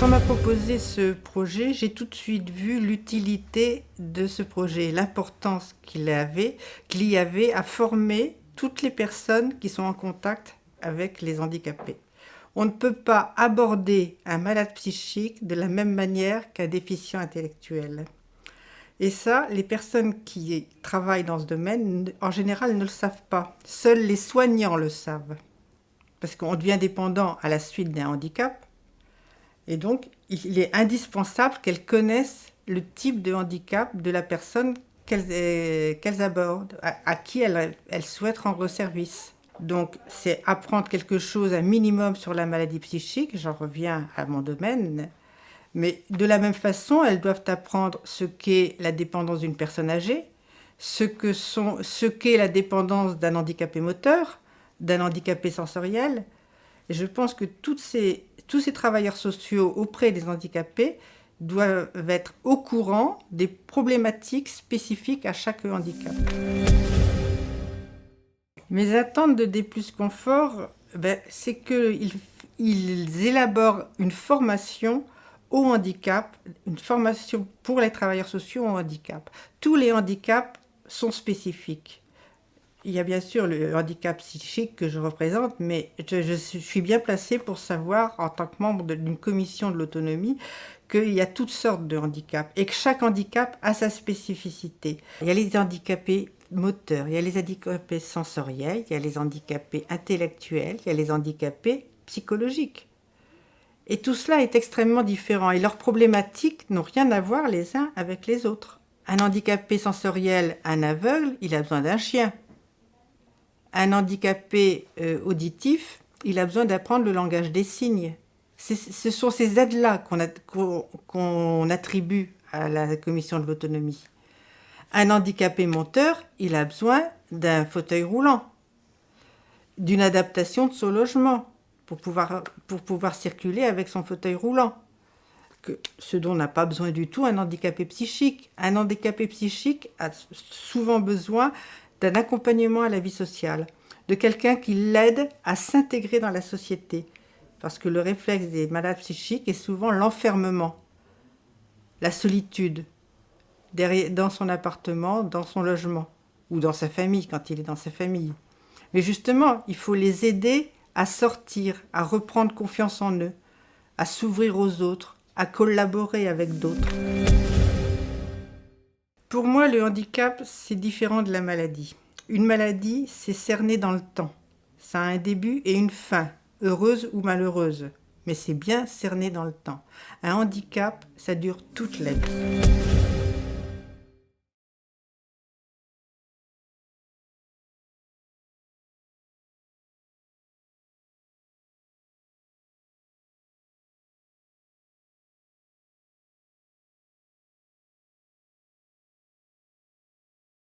Quand on m'a proposé ce projet, j'ai tout de suite vu l'utilité de ce projet, l'importance qu'il y avait à former toutes les personnes qui sont en contact avec les handicapés. On ne peut pas aborder un malade psychique de la même manière qu'un déficient intellectuel. Et ça, les personnes qui travaillent dans ce domaine, en général, ne le savent pas. Seuls les soignants le savent. Parce qu'on devient dépendant à la suite d'un handicap. Et donc, il est indispensable qu'elles connaissent le type de handicap de la personne qu'elles abordent, à qui elles souhaitent rendre service. Donc, c'est apprendre quelque chose, un minimum sur la maladie psychique, j'en reviens à mon domaine, mais de la même façon, elles doivent apprendre ce qu'est la dépendance d'une personne âgée, ce qu'est la dépendance d'un handicapé moteur, d'un handicapé sensoriel. Et je pense que tous ces travailleurs sociaux auprès des handicapés doivent être au courant des problématiques spécifiques à chaque handicap. Mes attentes de D+ Confort, c'est qu'ils élaborent une formation au handicap, une formation pour les travailleurs sociaux au handicap. Tous les handicaps sont spécifiques. Il y a bien sûr le handicap psychique que je représente, mais je suis bien placée pour savoir, en tant que membre d'une commission de l'autonomie, qu'il y a toutes sortes de handicaps et que chaque handicap a sa spécificité. Il y a les handicapés moteurs, il y a les handicapés sensoriels, il y a les handicapés intellectuels, il y a les handicapés psychologiques. Et tout cela est extrêmement différent et leurs problématiques n'ont rien à voir les uns avec les autres. Un handicapé sensoriel, un aveugle, il a besoin d'un chien. Un handicapé auditif, il a besoin d'apprendre le langage des signes. Ce sont ces aides-là qu'on attribue à la commission de l'autonomie. Un handicapé moteur, il a besoin d'un fauteuil roulant, d'une adaptation de son logement pour pouvoir circuler avec son fauteuil roulant. Ce dont n'a pas besoin du tout un handicapé psychique. Un handicapé psychique a souvent besoin d'un accompagnement à la vie sociale, de quelqu'un qui l'aide à s'intégrer dans la société. Parce que le réflexe des malades psychiques est souvent l'enfermement, la solitude, dans son appartement, dans son logement, ou dans sa famille, quand il est dans sa famille. Mais justement, il faut les aider à sortir, à reprendre confiance en eux, à s'ouvrir aux autres, à collaborer avec d'autres. Pour moi, le handicap, c'est différent de la maladie. Une maladie, c'est cerné dans le temps. Ça a un début et une fin, heureuse ou malheureuse. Mais c'est bien cerné dans le temps. Un handicap, ça dure toute la vie.